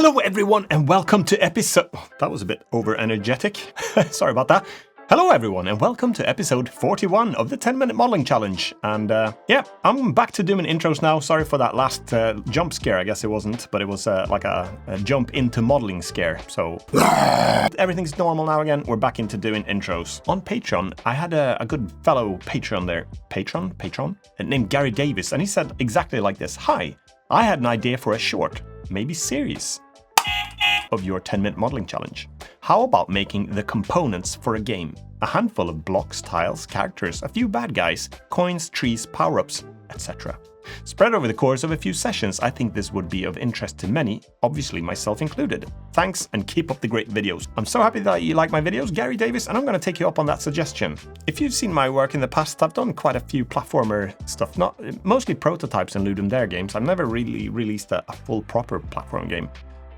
Hello everyone and welcome to episode... That was a bit over-energetic. Sorry about that. Hello everyone and welcome to episode 41 of the 10-minute modeling challenge. And yeah, I'm back to doing intros now. Sorry for that last jump scare. I guess it wasn't, but it was like a jump into modeling scare. So everything's normal now again. We're back into doing intros. On Patreon, I had a good fellow Patreon there. Patron? Named Gary Davis. And he said exactly like this. Hi, I had an idea for a short, maybe series, of your 10-minute modeling challenge. How about making the components for a game? A handful of blocks, tiles, characters, a few bad guys, coins, trees, power-ups, etc. Spread over the course of a few sessions, I think this would be of interest to many, obviously myself included. Thanks and keep up the great videos. I'm so happy that you like my videos, Gary Davis, and I'm going to take you up on that suggestion. If you've seen my work in the past, I've done quite a few platformer stuff, mostly prototypes and Ludum Dare games. I've never really released a full proper platform game.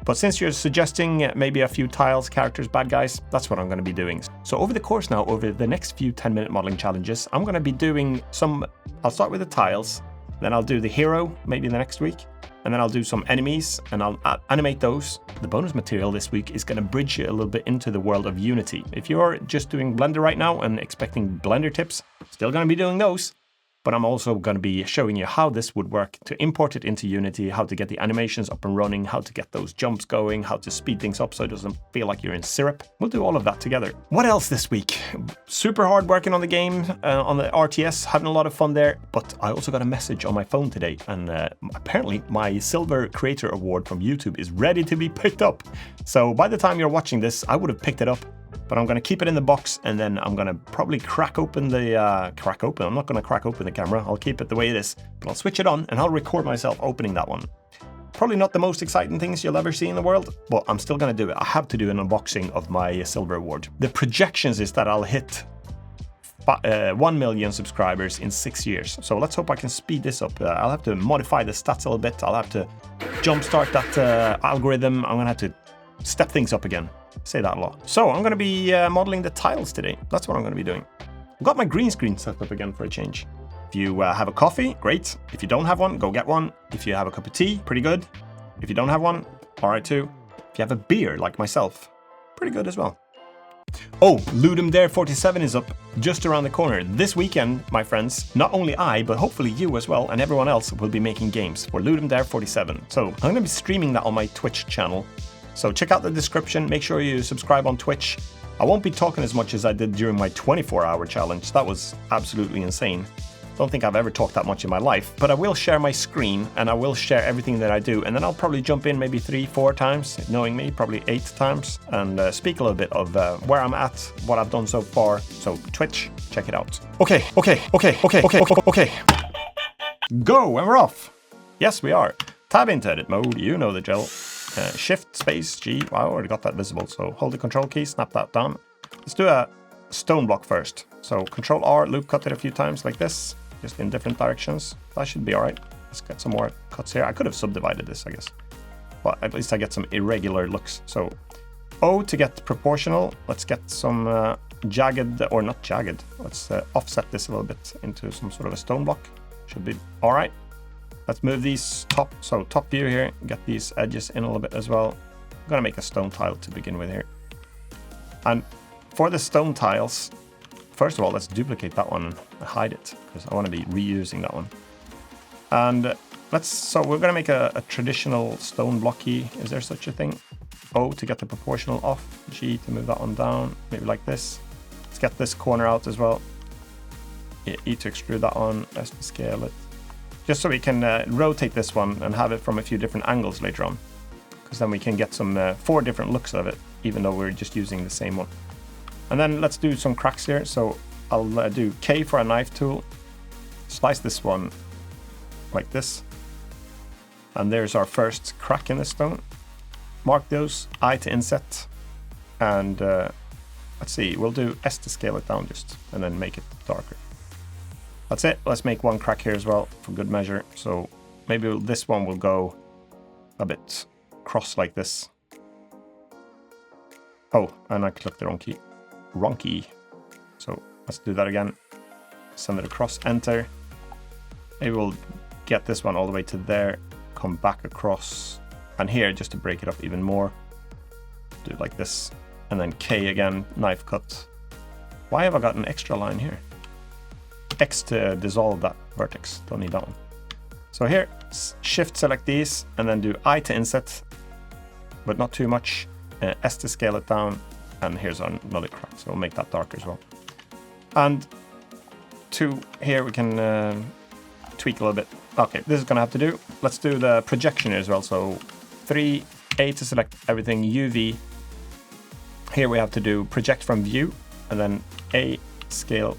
But since you're suggesting maybe a few tiles, characters, bad guys, that's what I'm going to be doing. So over the course now, over the next few 10-minute modeling challenges, I'm going to be doing some... I'll start with the tiles, then I'll do the hero maybe the next week, and then I'll do some enemies, and I'll animate those. The bonus material this week is going to bridge you a little bit into the world of Unity. If you're just doing Blender right now and expecting Blender tips, still going to be doing those. But I'm also going to be showing you how this would work to import it into Unity, how to get the animations up and running, how to get those jumps going, how to speed things up so it doesn't feel like you're in syrup. We'll do all of that together. What else this week? Super hard working on the game, on the RTS, having a lot of fun there. But I also got a message on my phone today, and apparently my Silver Creator Award from YouTube is ready to be picked up. So by the time you're watching this, I would have picked it up. But I'm going to keep it in the box, and then I'm going to probably crack open the... I'm not going to crack open the camera. I'll keep it the way it is. But I'll switch it on, and I'll record myself opening that one. Probably not the most exciting things you'll ever see in the world, but I'm still going to do it. I have to do an unboxing of my Silver Award. The projections is that I'll hit 1 million subscribers in 6 years. So let's hope I can speed this up. I'll have to modify the stats a little bit. I'll have to jumpstart that algorithm. I'm going to have to step things up again. Say that a lot. So I'm going to be modeling the tiles today. That's what I'm going to be doing. I've got my green screen set up again for a change. If you have a coffee, great. If you don't have one, go get one. If you have a cup of tea, pretty good. If you don't have one, all right too. If you have a beer like myself, pretty good as well. Oh, Ludum Dare 47 is up just around the corner. This weekend, my friends, not only I, but hopefully you as well and everyone else will be making games for Ludum Dare 47. So I'm going to be streaming that on my Twitch channel. So check out the description, make sure you subscribe on Twitch. I won't be talking as much as I did during my 24-hour challenge. That was absolutely insane. Don't think I've ever talked that much in my life, but I will share my screen and I will share everything that I do. And then I'll probably jump in maybe 3-4 times, knowing me, probably 8 times, and speak a little bit of where I'm at, what I've done so far. So Twitch, check it out. Okay. Go, and we're off. Yes, we are. Tab into edit mode, you know the drill. Shift, space, G. Wow, I already got that visible. So hold the control key, snap that down. Let's do a stone block first. So control R, loop cut it a few times like this, just in different directions. That should be all right. Let's get some more cuts here. I could have subdivided this, I guess. But at least I get some irregular looks. So O to get proportional. Let's get some jagged, or not jagged. Let's offset this a little bit into some sort of a stone block. Should be all right. Let's move these top view here, get these edges in a little bit as well. I'm gonna make a stone tile to begin with here. And for the stone tiles, first of all, let's duplicate that one and hide it, because I want to be reusing that one. And so we're gonna make a traditional stone blocky. Is there such a thing? O to get the proportional off, G to move that one down, maybe like this. Let's get this corner out as well. E to extrude that one, S to scale it. Just so we can rotate this one and have it from a few different angles later on. Because then we can get some 4 different looks of it, even though we're just using the same one. And then let's do some cracks here. So I'll do K for a knife tool. Slice this one like this. And there's our first crack in the stone. Mark those, I to inset. And let's see, we'll do S to scale it down just, and then make it darker. That's it. Let's make one crack here as well for good measure. So maybe this one will go a bit cross like this. Oh, and I clicked the wrong key. Wrong key. So let's do that again. Send it across, enter. Maybe we'll get this one all the way to there, come back across, And here, just to break it up even more, do it like this. And then K again, knife cut. Why have I got an extra line here? X to dissolve that vertex, don't need that one. So here, shift select these, and then do I to inset, but not too much. S to scale it down, and here's another crack, so we'll make that darker as well. And here we can tweak a little bit. Okay, this is gonna have to do. Let's do the projection here as well. So 3, A to select everything, UV. Here we have to do project from view, and then A, scale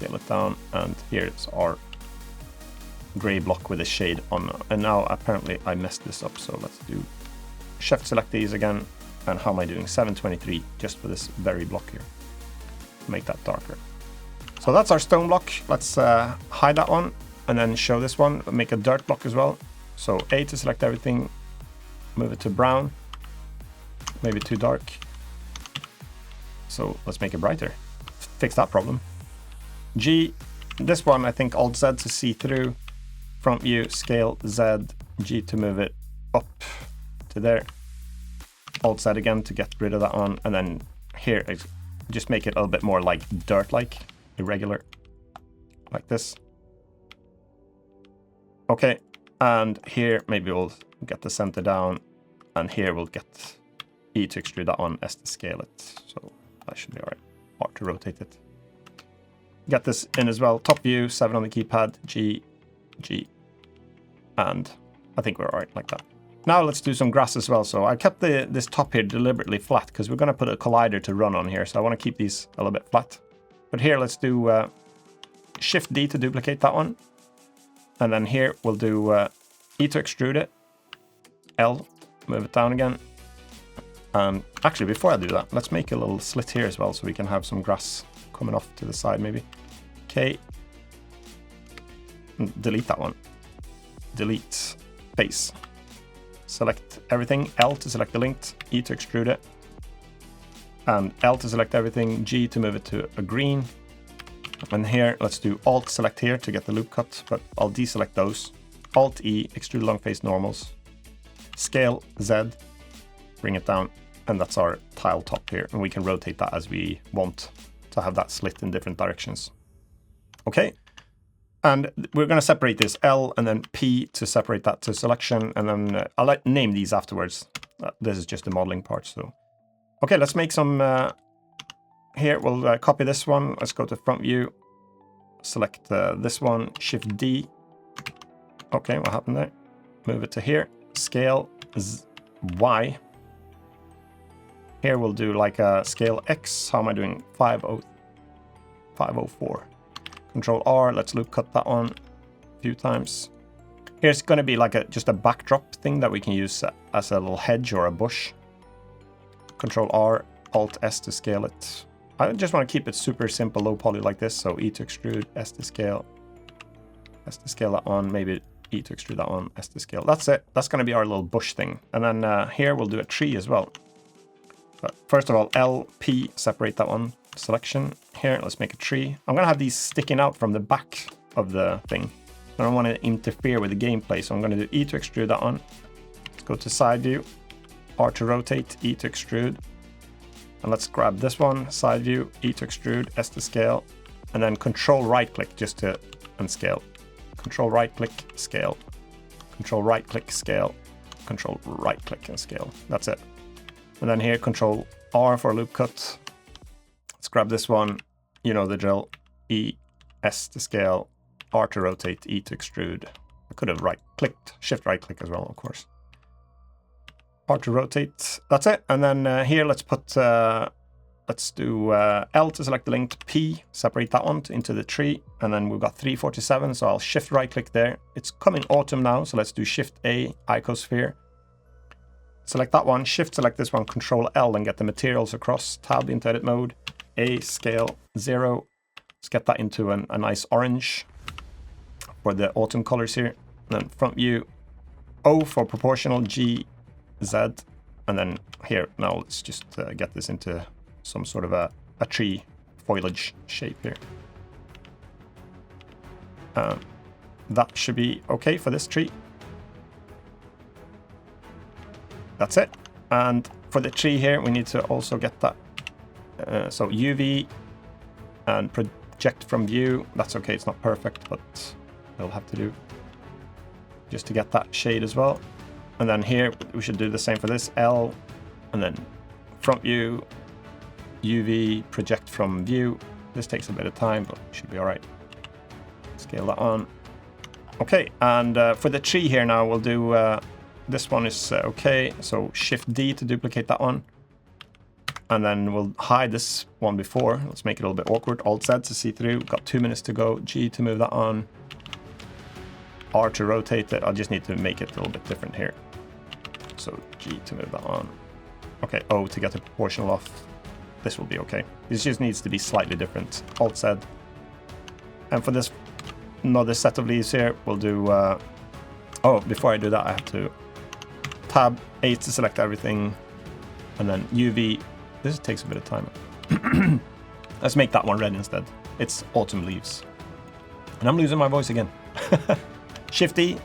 it down, and here's our gray block with a shade on. And now apparently I messed this up, so let's do shift select these again. And how am I doing? 723 just for this very block here. Make that darker. So that's our stone block. Let's hide that one and then show this one. Make a dirt block as well. So A to select everything, move it to brown, maybe too dark. So let's make it brighter. Fix that problem. G, this one I think Alt Z to see through. Front view, scale Z, G to move it up to there. Alt Z again to get rid of that one, and then here just make it a little bit more like dirt-like, irregular, like this. Okay, and here maybe we'll get the center down, and here we'll get E to extrude that one, S to scale it. So that should be all right. R to rotate it. Get this in as well. Top view, 7 on the keypad, G, G, and I think we're all right like that. Now let's do some grass as well. So I kept this top here deliberately flat because we're going to put a collider to run on here. So I want to keep these a little bit flat. But here let's do Shift D to duplicate that one. And then here we'll do E to extrude it. L, move it down again. And actually before I do that, let's make a little slit here as well so we can have some grass coming off to the side maybe. K, delete that one. Delete face. Select everything, L to select the linked, E to extrude it, and L to select everything, G to move it to a green. And here, let's do Alt select here to get the loop cut, but I'll deselect those. Alt E, extrude long face normals, scale Z, bring it down, and that's our tile top here. And we can rotate that as we want to have that slit in different directions. Okay. And we're going to separate this L and then P to separate that to selection. And then I'll name these afterwards. This is just the modeling part. So, okay, let's make some. Here, we'll copy this one. Let's go to front view. Select this one, Shift D. Okay, what happened there? Move it to here. Scale Y. Here we'll do like a scale X. How am I doing? 504. Control R, let's loop cut that one a few times. Here's going to be like just a backdrop thing that we can use as a little hedge or a bush. Control R, Alt S to scale it. I just want to keep it super simple, low poly like this. So E to extrude, S to scale that one, maybe E to extrude that one, S to scale. That's it. That's going to be our little bush thing. And then here we'll do a tree as well. But first of all, L, P, separate that one. Selection. Here, let's make a tree. I'm going to have these sticking out from the back of the thing. I don't want to interfere with the gameplay, so I'm going to do E to extrude that one. Let's go to side view. R to rotate, E to extrude. And let's grab this one, side view, E to extrude, S to scale. And then control right click just to unscale. Control right click, scale. Control right click, scale. Control right click and scale. That's it. And then here, control R for loop cut. Let's grab this one, you know the drill. E, S to scale, R to rotate, E to extrude. I could have right-clicked, shift right-click as well, of course. R to rotate, that's it. And then here, let's put, let's do L to select the linked, P, separate that one into the tree. And then we've got 347, so I'll shift right-click there. It's coming autumn now, so let's do Shift A, icosphere. Select that one, shift select this one, Control L, and get the materials across, tab into edit mode. A, scale 0. Let's get that into a nice orange for the autumn colors here. And then front view, O for proportional, G, Z. And then here, now let's just get this into some sort of a tree foliage shape here. That should be okay for this tree. That's it. And for the tree here, we need to also get that. So UV and project from view. That's okay, it's not perfect, but it'll have to do. Just to get that shade as well. And then here, we should do the same for this. L, and then front view, UV, project from view. This takes a bit of time, but it should be all right. Scale that on. Okay, and for the tree here now, we'll do, this one is okay. So Shift D to duplicate that one. And then we'll hide this one before. Let's make it a little bit awkward. Alt Z to see through. Got 2 minutes to go. G to move that on. R to rotate it. I just need to make it a little bit different here. So G to move that on. Okay, O to get the proportional off. This will be okay. This just needs to be slightly different. Alt Z. And for this another set of leaves here, we'll do... oh, before I do that, I have to Tab A to select everything. And then UV. This takes a bit of time. Let's make that one red instead. It's autumn leaves. And I'm losing my voice again. Shift E.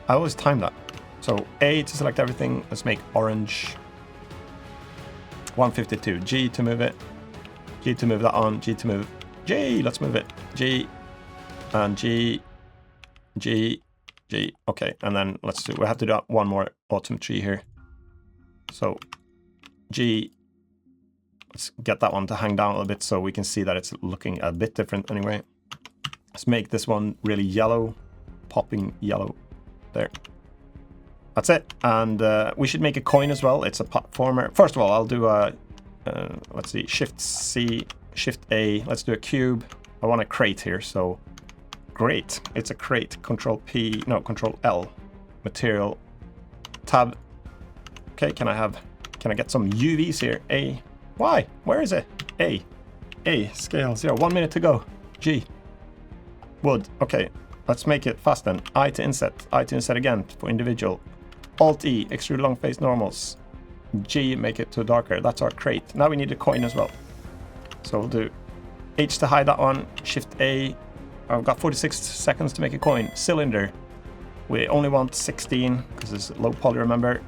I always time that. So A to select everything. Let's make orange. 152. G to move it. G to move that on. G to move. G. Let's move it. G. And G. G. G. Okay. And then let's do. We have to do one more autumn tree here. So G. Let's get that one to hang down a little bit so we can see that it's looking a bit different anyway. Let's make this one really yellow, popping yellow there. That's it. And we should make a coin as well. It's a platformer. First of all, I'll do a, let's see, Shift C, Shift A. Let's do a cube. I want a crate here, so great. It's a crate. Control P, no, Control L. Material, Tab. Okay, can I get some UVs here? A. Why? Where is it? A. Scale 0. 1 minute to go. G. Wood. Okay, let's make it fast then. I to inset. I to inset again for individual. Alt E, extrude long face normals. G, make it to darker. That's our crate. Now we need a coin as well. So we'll do H to hide that one. Shift A. I've got 46 seconds to make a coin. Cylinder. We only want 16 because it's low poly, remember.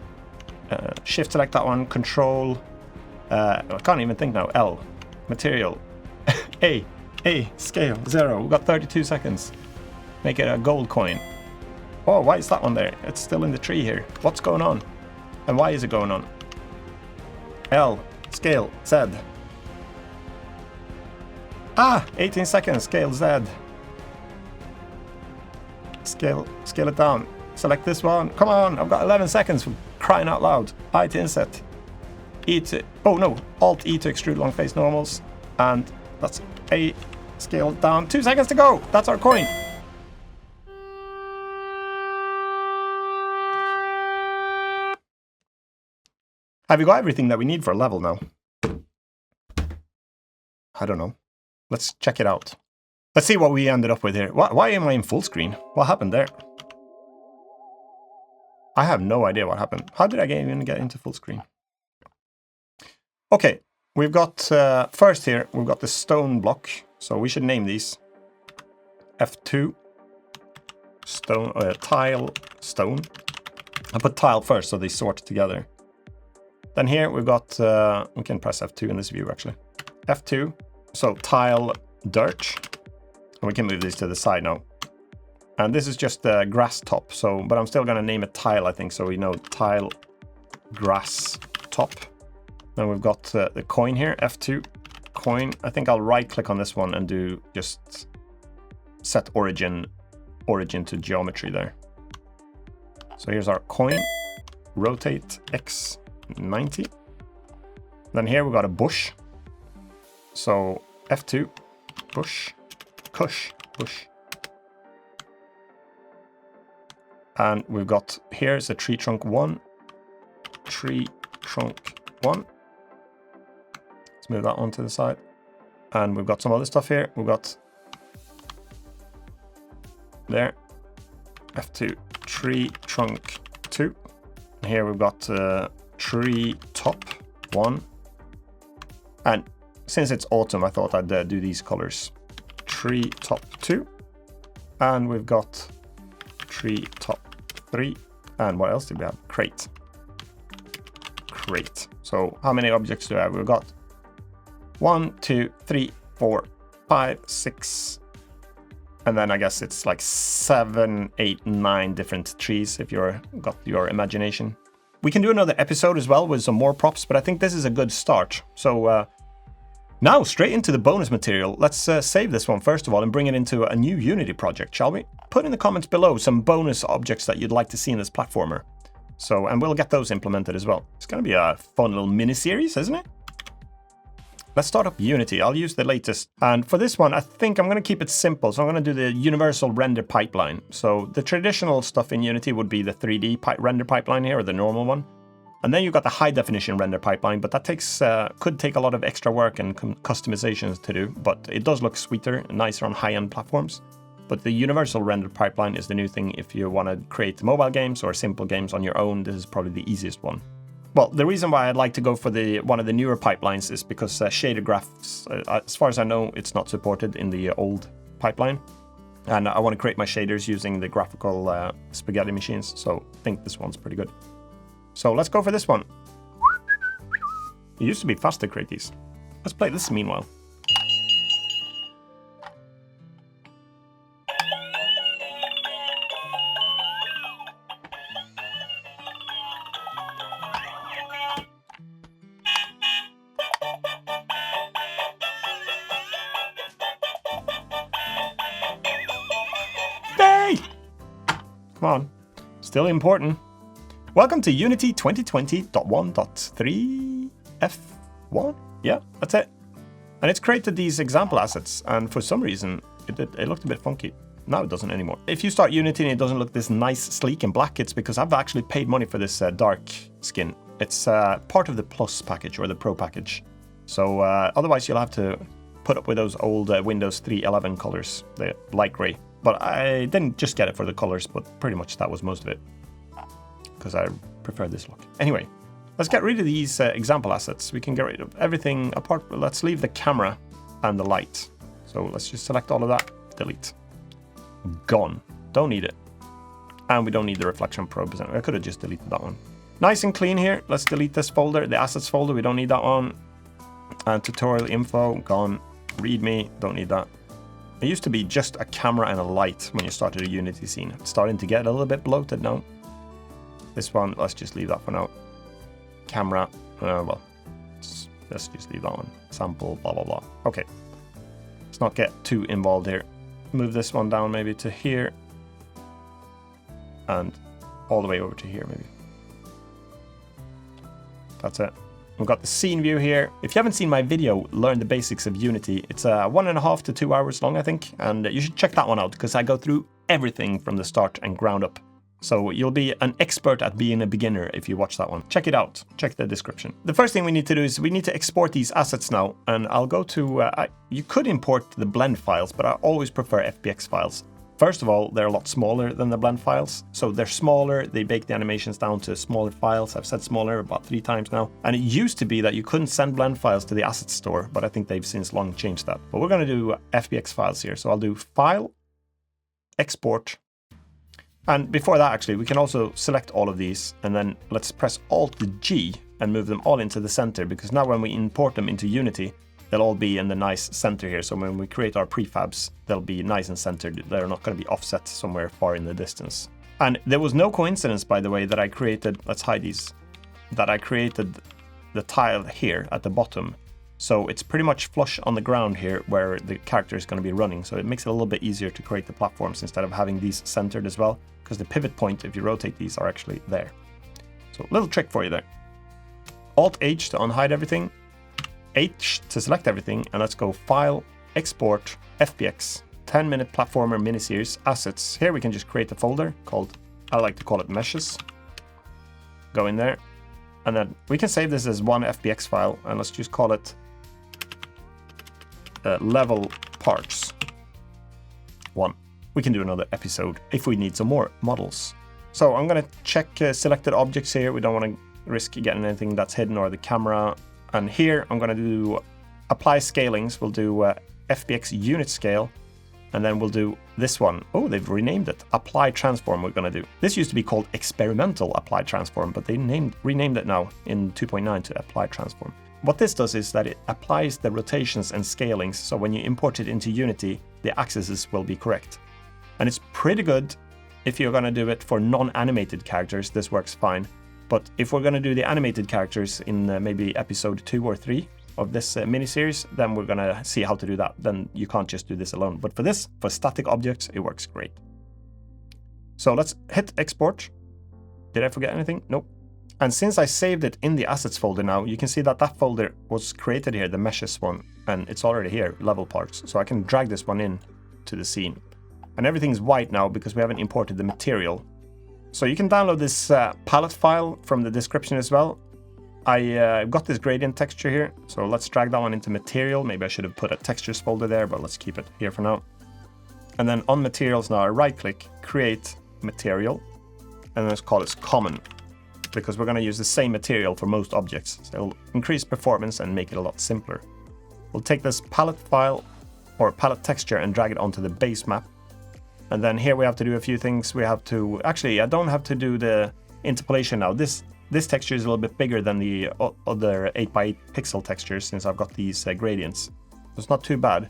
Shift select that one. Control. I can't even think now. L. Material. A. Scale 0. We've got 32 seconds. Make it a gold coin. Oh, why is that one there? It's still in the tree here. What's going on? And why is it going on? L. Scale Z. 18 seconds. Scale Z. Scale it down. Select this one. Come on, I've got 11 seconds for crying out loud. I to inset. E to... Oh no, Alt E to extrude long face normals. And that's A. Scale down. 2 seconds to go. That's our coin. Have you got everything that we need for a level now? I don't know. Let's check it out. Let's see what we ended up with here. Why am I in full screen? What happened there? I have no idea what happened. How did I even get into full screen? Okay, we've got, first here, we've got the stone block. So we should name these. F2. Stone, tile, stone. I put tile first so they sort together. Then here we've got, we can press F2 in this view actually. F2, so tile, dirt. And we can move these to the side now. And this is just the grass top, so, but I'm still gonna name it tile, I think, so we know tile, grass, top. Then we've got the coin here, F2, coin. I think I'll right click on this one and do just set origin to geometry there. So here's our coin, rotate X 90. Then here we've got a bush. So F2, bush, bush. And we've got, here's a tree trunk 1. Tree trunk 1. Let's move that one to the side. And we've got some other stuff here. We've got there. F2, tree trunk 2. And here we've got tree top 1. And since it's autumn, I thought I'd do these colors. Tree top 2. And we've got tree top 3. And what else do we have? Crate. Crate. So how many objects do I have? We've got 1, 2, 3, 4, 5, 6. And then I guess it's like 7, 8, 9 different trees if you're got your imagination. We can do another episode as well with some more props, but I think this is a good start. So now straight into the bonus material. Let's save this one first of all and bring it into a new Unity project, shall we? Put in the comments below some bonus objects that you'd like to see in this platformer. So, and we'll get those implemented as well. It's going to be a fun little mini-series, isn't it? Let's start up Unity. I'll use the latest. And for this one, I think I'm going to keep it simple. So I'm going to do the universal render pipeline. So the traditional stuff in Unity would be the 3D render pipeline here, or the normal one. And then you've got the high definition render pipeline, but that takes could take a lot of extra work and customizations to do. But it does look sweeter and nicer on high-end platforms. But the universal render pipeline is the new thing if you want to create mobile games or simple games on your own. This is probably the easiest one. Well, the reason why I'd like to go for one of the newer pipelines is because shader graphs, as far as I know, it's not supported in the old pipeline. And I want to create my shaders using the graphical spaghetti machines, so I think this one's pretty good. So let's go for this one. It used to be fast to create these. Let's play this meanwhile. Come on, still important. Welcome to Unity 2020.1.3 F1. Yeah, that's it. And it's created these example assets, and for some reason it looked a bit funky. Now it doesn't anymore. If you start Unity and it doesn't look this nice, sleek and black, it's because I've actually paid money for this dark skin. It's part of the Plus package or the Pro package. So otherwise you'll have to put up with those old Windows 3.11 colors, the light gray. But I didn't just get it for the colors, but pretty much that was most of it. Because I prefer this look. Anyway, let's get rid of these example assets. We can get rid of everything apart. Let's leave the camera and the light. So let's just select all of that. Delete. Gone. Don't need it. And we don't need the reflection probe. I could have just deleted that one. Nice and clean here. Let's delete this folder, the assets folder. We don't need that one. And tutorial info, gone. Readme, don't need that. It used to be just a camera and a light when you started a Unity scene. It's starting to get a little bit bloated now. This one, let's just leave that for now. Camera, well, let's just leave that one. Sample, blah, blah, blah. Okay. Let's not get too involved here. Move this one down maybe to here. And all the way over to here maybe. That's it. We've got the scene view here. If you haven't seen my video, Learn the Basics of Unity, it's 1.5 to 2 hours long, I think. And you should check that one out because I go through everything from the start and ground up. So you'll be an expert at being a beginner if you watch that one. Check it out. Check the description. The first thing we need to do is we need to export these assets now. And I'll go to, you could import the blend files, but I always prefer FBX files. First of all, they're a lot smaller than the blend files. So they're smaller, they bake the animations down to smaller files. I've said smaller about 3 times now. And it used to be that you couldn't send blend files to the asset store, but I think they've since long changed that. But we're gonna do FBX files here. So I'll do File, Export. And before that, actually, we can also select all of these and then let's press Alt-G and move them all into the center because now when we import them into Unity, they'll all be in the nice center here. So when we create our prefabs, they'll be nice and centered. They're not going to be offset somewhere far in the distance. And there was no coincidence, by the way, that I created, let's hide these, that I created the tile here at the bottom. So it's pretty much flush on the ground here where the character is going to be running. So it makes it a little bit easier to create the platforms instead of having these centered as well, because the pivot point, if you rotate these, are actually there. So a little trick for you there. Alt-H to unhide everything. H to select everything, and let's go File, Export, FBX, 10-minute platformer miniseries, assets. Here we can just create a folder called, I like to call it meshes. Go in there, and then we can save this as one FBX file, and let's just call it level parts 1. We can do another episode if we need some more models. So I'm going to check selected objects here. We don't want to risk getting anything that's hidden or the camera. And here I'm going to do apply scalings. We'll do FBX unit scale. And then we'll do this one. Oh, they've renamed it. Apply transform we're going to do. This used to be called experimental apply transform, but they renamed it now in 2.9 to apply transform. What this does is that it applies the rotations and scalings, so when you import it into Unity, the axes will be correct. And it's pretty good if you're going to do it for non-animated characters. This works fine. But if we're going to do the animated characters in maybe episode 2 or 3 of this miniseries, then we're going to see how to do that. Then you can't just do this alone. But for this, for static objects, it works great. So let's hit export. Did I forget anything? Nope. And since I saved it in the assets folder now, you can see that that folder was created here, the meshes one, and it's already here, level parts. So I can drag this one in to the scene. And everything's white now because we haven't imported the material. So you can download this palette file from the description as well. I've got this gradient texture here, so let's drag that one into material. Maybe I should have put a textures folder there, but let's keep it here for now. And then on materials now, I right click, create material, and let's call this common, because we're going to use the same material for most objects. So it'll increase performance and make it a lot simpler. We'll take this palette file or palette texture and drag it onto the base map. And then here we have to do a few things. We have to, actually, I don't have to do the interpolation now. This texture is a little bit bigger than the other 8x8 pixel textures since I've got these gradients. It's not too bad.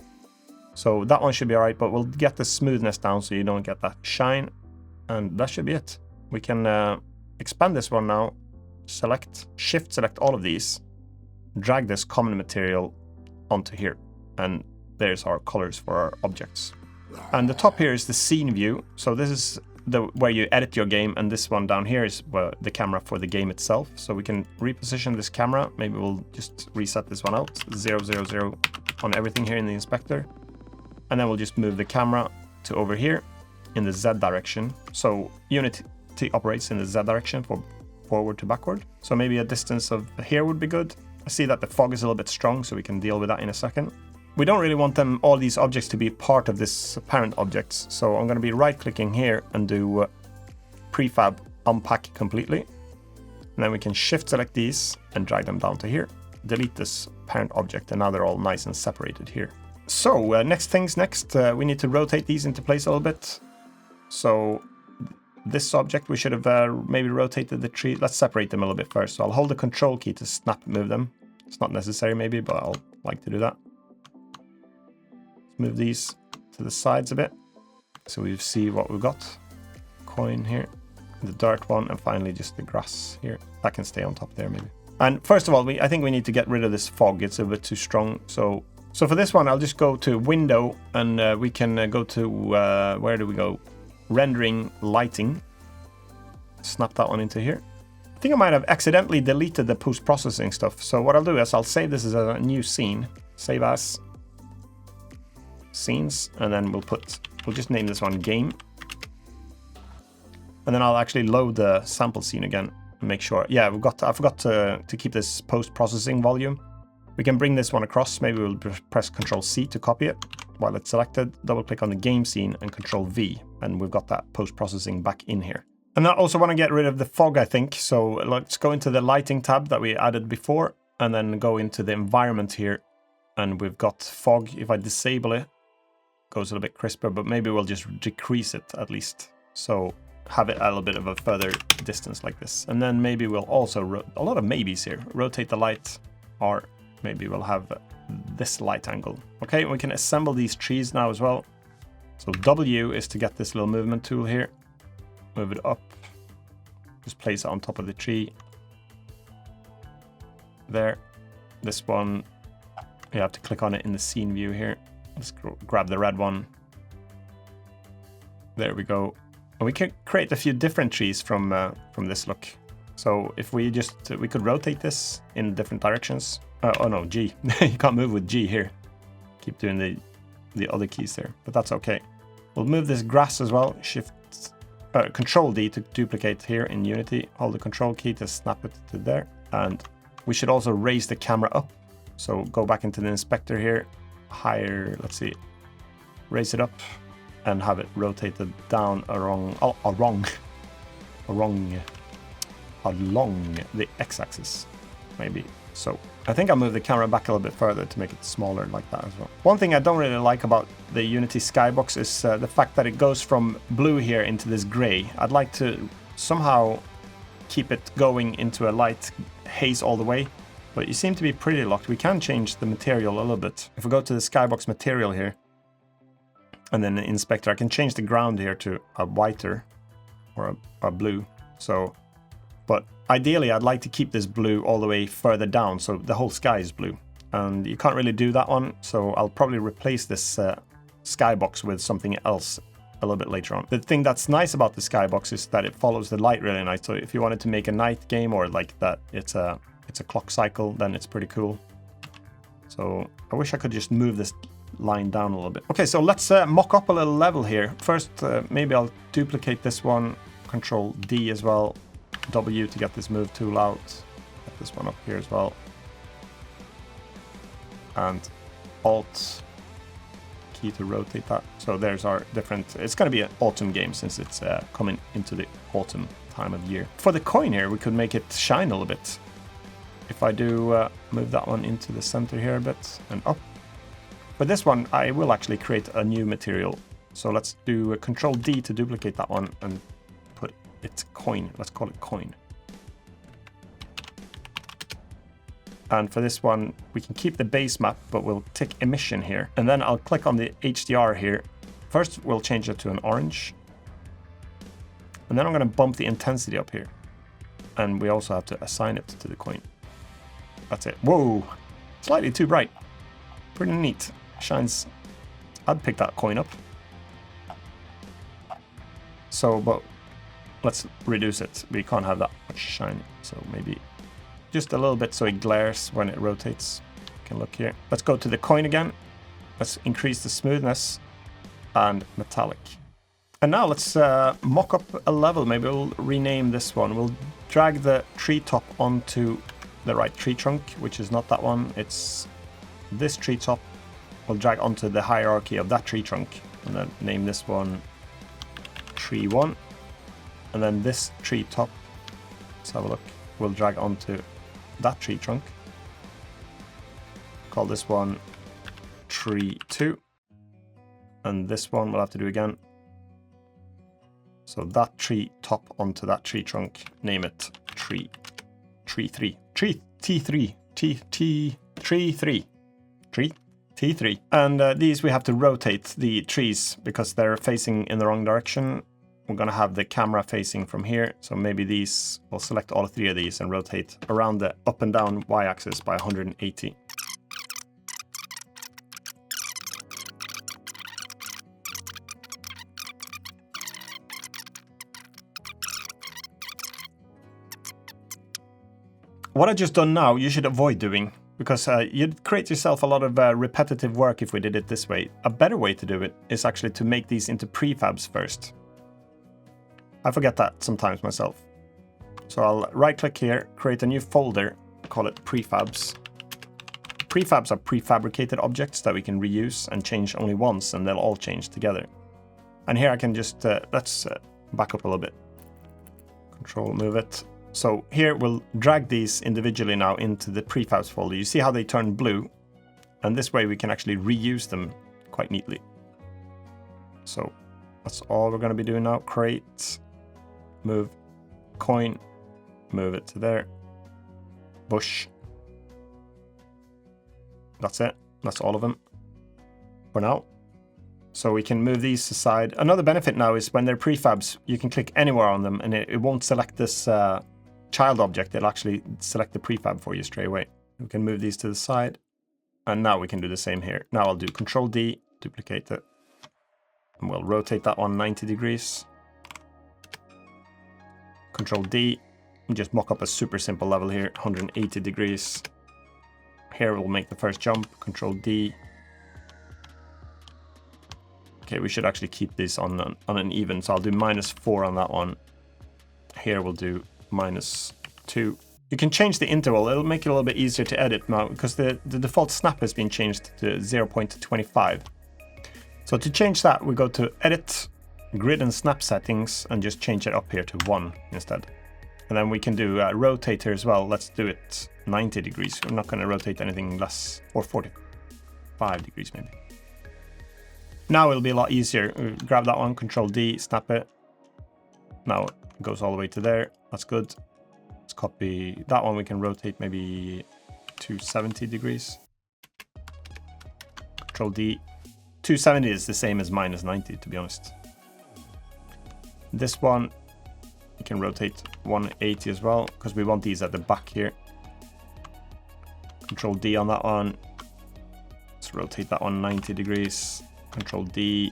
So that one should be alright, but we'll get the smoothness down so you don't get that shine. And that should be it. We can expand this one now, shift select all of these, drag this common material onto here. And there's our colors for our objects. And the top here is the scene view. So this is where you edit your game, and this one down here is the camera for the game itself. So we can reposition this camera. Maybe we'll just reset this one out, 0, 0, 0 on everything here in the inspector. And then we'll just move the camera to over here in the Z direction. So Unity operates in the Z direction for forward to backward. So maybe a distance of here would be good. I see that the fog is a little bit strong, so we can deal with that in a second. We don't really want all these objects to be part of this parent objects. So I'm going to be right clicking here and do prefab unpack completely. And then we can shift select these and drag them down to here. Delete this parent object, and now they're all nice and separated here. So next things next, we need to rotate these into place a little bit. So this object, we should have maybe rotated the tree. Let's separate them a little bit first. So I'll hold the control key to snap move them. It's not necessary maybe, but I'll like to do that. Move these to the sides a bit so we see what we've got. Coin here, the dirt one, and finally just the grass here. That can stay on top there maybe. And first of all, I think we need to get rid of this fog. It's a bit too strong. So for this one, I'll just go to window, and we can go to, where do we go? Rendering lighting. Snap that one into here. I think I might have accidentally deleted the post-processing stuff. So what I'll do is I'll save this as a new scene. Save as scenes, and then we'll just name this one game. And then I'll actually load the sample scene again and make sure. Yeah, I forgot to keep this post-processing volume. We can bring this one across. Maybe we'll press Ctrl C to copy it while it's selected. Double click on the game scene and Ctrl V, and we've got that post-processing back in here. And I also want to get rid of the fog, I think. So let's go into the lighting tab that we added before, and then go into the environment here. And we've got fog. If I disable it, goes a little bit crisper, but maybe we'll just decrease it at least. So have it a little bit of a further distance like this. And then maybe we'll also, a lot of maybes here, rotate the light, or maybe we'll have this light angle. Okay, we can assemble these trees now as well. So W is to get this little movement tool here. Move it up. Just place it on top of the tree. There. This one, you have to click on it in the scene view here. Let's grab the red one. There we go. And we can create a few different trees from this look. So if we could rotate this in different directions. Oh no, G. You can't move with G here. Keep doing the other keys there, but that's okay. We'll move this grass as well. Control D to duplicate here in Unity. Hold the control key to snap it to there. And we should also raise the camera up. So go back into the inspector here. Higher, let's see, raise it up and have it rotated down along the x-axis, maybe So I think I'll move the camera back a little bit further to make it smaller like that as well. One thing I don't really like about the Unity skybox is the fact that it goes from blue here into this gray. I'd like to somehow keep it going into a light haze all the way, but you seem to be pretty locked. We can change the material a little bit. If we go to the skybox material here, and then the inspector, I can change the ground here to a whiter or a blue. So, but ideally I'd like to keep this blue all the way further down, so the whole sky is blue. And you can't really do that one, so I'll probably replace this skybox with something else a little bit later on. The thing that's nice about the skybox is that it follows the light really nice. So if you wanted to make a night game or like that, it's a clock cycle, then it's pretty cool. So I wish I could just move this line down a little bit. Okay, so let's mock up a little level here. First, maybe I'll duplicate this one, Control D as well, W to get this move tool out, get this one up here as well, and Alt key to rotate that. So there's our different, it's going to be an autumn game since it's coming into the autumn time of year. For the coin here, we could make it shine a little bit. If I do move that one into the center here a bit and up. For this one, I will actually create a new material. So let's do Control D to duplicate that one and put it coin. Let's call it coin. And for this one, we can keep the base map, but we'll tick emission here. And then I'll click on the HDR here. First, we'll change it to an orange. And then I'm going to bump the intensity up here. And we also have to assign it to the coin. That's it. Whoa, slightly too bright. Pretty neat. Shines. I'd pick that coin up. So, but let's reduce it. We can't have that much shine. So maybe just a little bit so it glares when it rotates. You can look here. Let's go to the coin again. Let's increase the smoothness and metallic. And now let's mock up a level. Maybe we'll rename this one. We'll drag the treetop onto the right tree trunk, which is not that one. It's this treetop. We'll drag onto the hierarchy of that tree trunk and then name this one Tree 1. And then this tree top, let's have a look, we'll drag onto that tree trunk. Call this one Tree 2. And this one we'll have to do again. So that tree top onto that tree trunk, name it Tree 3. Tree T3. Tree 3. Tree T3. And these we have to rotate the trees because they're facing in the wrong direction. We're going to have the camera facing from here. So maybe these, we'll select all three of these and rotate around the up and down y-axis by 180. What I just done now, you should avoid doing, because you'd create yourself a lot of repetitive work if we did it this way. A better way to do it is actually to make these into prefabs first. I forget that sometimes myself. So I'll right click here, create a new folder, call it prefabs. Prefabs are prefabricated objects that we can reuse and change only once, and they'll all change together. And here I can just, let's back up a little bit. Control, move it. So here we'll drag these individually now into the prefabs folder. You see how they turn blue? And this way we can actually reuse them quite neatly. So that's all we're going to be doing now. Create, move, coin, move it to there. Bush. That's it. That's all of them for now. So we can move these aside. Another benefit now is when they're prefabs, you can click anywhere on them and it won't select this child object. It'll actually select the prefab for you straight away. We can move these to the side. And now we can do the same here. Now I'll do Control D, duplicate it. And we'll rotate that one 90 degrees. Control D, and just mock up a super simple level here, 180 degrees. Here we'll make the first jump, Control D. Okay, we should actually keep this on an even, so I'll do -4 on that one. Here we'll do -2. You can change the interval. It'll make it a little bit easier to edit now because the default snap has been changed to 0.25. So to change that, we go to Edit, Grid and Snap Settings, and just change it up here to 1 instead. And then we can do rotate here as well. Let's do it 90 degrees. We're not going to rotate anything less, or 45 degrees maybe. Now it'll be a lot easier. Grab that one, Control D, snap it. Now it goes all the way to there. That's good. Let's copy that one. We can rotate maybe to 70 degrees. Control D. 270 is the same as minus 90, to be honest. This one, we can rotate 180 as well, because we want these at the back here. Control D on that one. Let's rotate that one 90 degrees. Control D.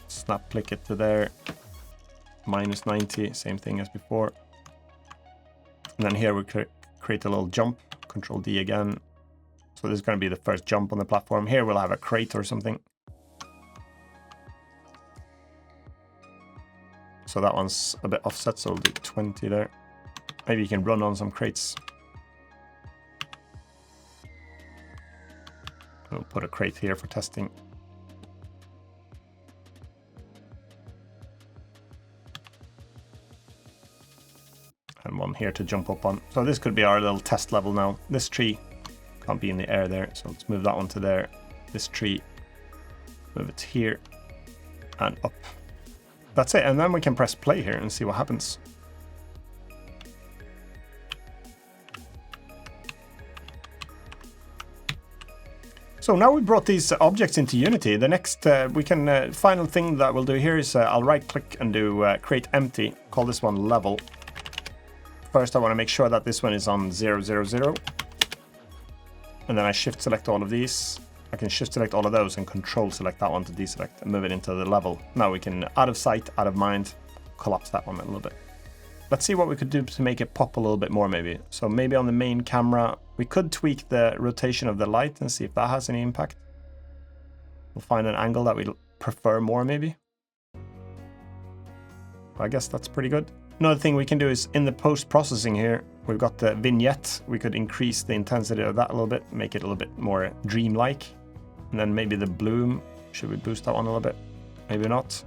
Snap click it to there. Minus 90, same thing as before. And then here we create a little jump. Control D again. So this is going to be the first jump on the platform. Here we'll have a crate or something. So that one's a bit offset, so we'll do 20 there. Maybe you can run on some crates. We'll put a crate here for testing. And one here to jump up on. So this could be our little test level now. This tree can't be in the air there, so let's move that one to there. This tree, move it here and up. That's it, and then we can press play here and see what happens. So now we brought these objects into Unity. The next final thing that we'll do here is I'll right click and do create empty, call this one level. First I want to make sure that this one is on 0, 0, 0. And then I shift select all of these. I can shift select all of those and control select that one to deselect and move it into the level. Now we can, out of sight, out of mind, collapse that one a little bit. Let's see what we could do to make it pop a little bit more maybe. So maybe on the main camera, we could tweak the rotation of the light and see if that has any impact. We'll find an angle that we prefer more maybe. I guess that's pretty good. Another thing we can do is in the post-processing here, we've got the vignette. We could increase the intensity of that a little bit, make it a little bit more dreamlike. And then maybe the bloom, should we boost that one a little bit? Maybe not.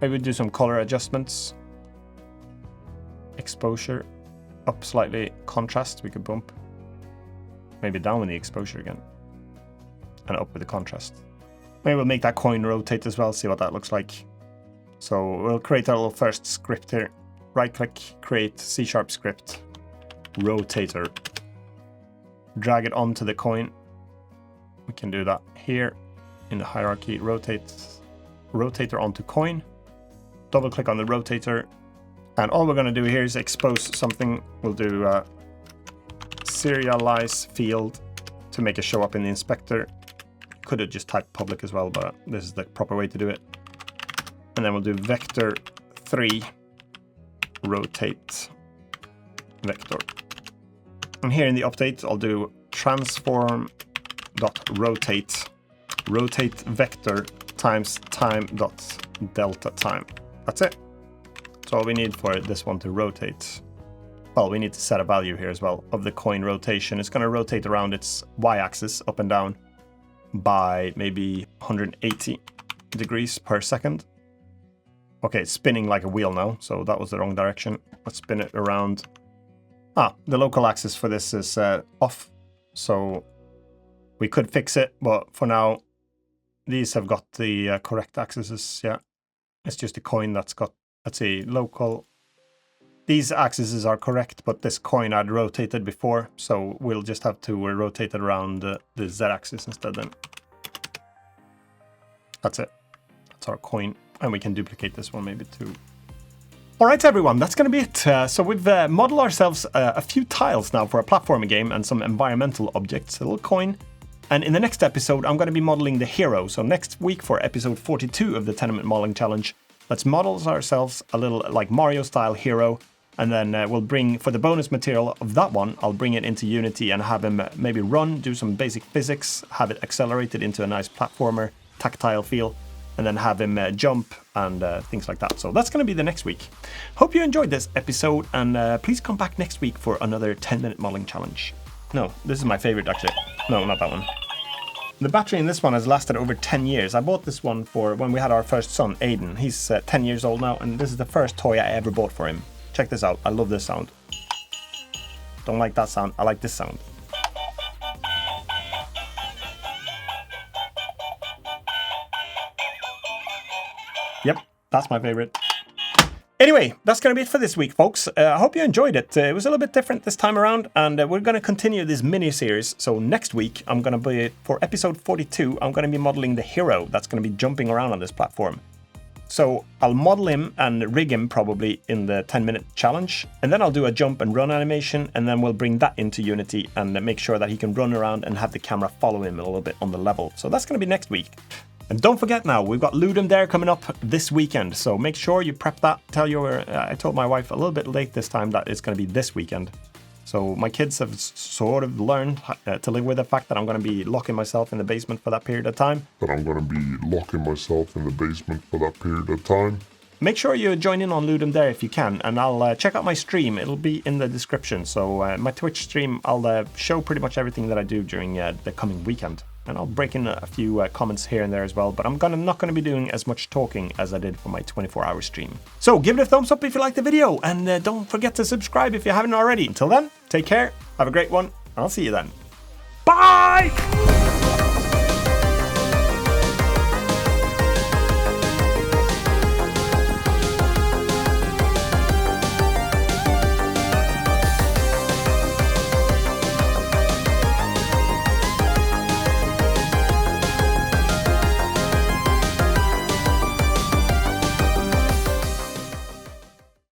Maybe do some color adjustments. Exposure, up slightly. Contrast, we could bump. Maybe down with the exposure again. And up with the contrast. Maybe we'll make that coin rotate as well, see what that looks like. So we'll create our little first script here. Right click, create C# script, rotator. Drag it onto the coin. We can do that here in the hierarchy, rotator onto coin. Double click on the rotator. And all we're going to do here is expose something. We'll do serialize field to make it show up in the inspector. Could have just typed public as well, but this is the proper way to do it. And then we'll do vector 3 rotate vector. And here in the update, I'll do transform.rotate rotate vector times time.delta time. That's it. That's all we need for this one to rotate. Well, we need to set a value here as well of the coin rotation. It's going to rotate around its y-axis up and down by maybe 180 degrees per second. Okay, it's spinning like a wheel now, so that was the wrong direction. Let's spin it around. The local axis for this is off, so we could fix it, but for now, these have got the correct axes, yeah. It's just a coin that's got, let's see, local. These axes are correct, but this coin I'd rotated before, so we'll just have to rotate it around the z-axis instead then. That's it. That's our coin. And we can duplicate this one maybe too. All right, everyone, that's going to be it. So we've modeled ourselves a few tiles now for a platforming game and some environmental objects, a little coin. And in the next episode, I'm going to be modeling the hero. So next week for episode 42 of the 10-minute modeling challenge, let's model ourselves a little like Mario style hero. And then we'll bring, for the bonus material of that one, I'll bring it into Unity and have him maybe run, do some basic physics, have it accelerated into a nice platformer, tactile feel. And then have him jump and things like that. So that's going to be the next week. Hope you enjoyed this episode, and please come back next week for another 10-minute modeling challenge. No, this is my favorite actually. No, not that one. The battery in this one has lasted over 10 years. I bought this one for when we had our first son, Aiden. He's 10 years old now, and this is the first toy I ever bought for him. Check this out. I love this sound. Don't like that sound. I like this sound. Yep, that's my favorite. Anyway, that's going to be it for this week, folks. I hope you enjoyed it. It was a little bit different this time around, and we're going to continue this mini-series. So next week, I'm going to be, for episode 42, I'm going to be modeling the hero that's going to be jumping around on this platform. So I'll model him and rig him probably in the 10-minute challenge, and then I'll do a jump and run animation, and then we'll bring that into Unity and make sure that he can run around and have the camera follow him a little bit on the level. So that's going to be next week. And don't forget now, we've got Ludum Dare coming up this weekend, so make sure you prep that. I told my wife a little bit late this time that it's going to be this weekend. So my kids have sort of learned to live with the fact that I'm going to be locking myself in the basement for that period of time. Make sure you join in on Ludum Dare if you can, and I'll check out my stream. It'll be in the description. So my Twitch stream, I'll show pretty much everything that I do during the coming weekend. And I'll break in a few comments here and there as well, but I'm not going to be doing as much talking as I did for my 24-hour stream. So give it a thumbs up if you liked the video, and don't forget to subscribe if you haven't already. Until then, take care, have a great one, and I'll see you then. Bye!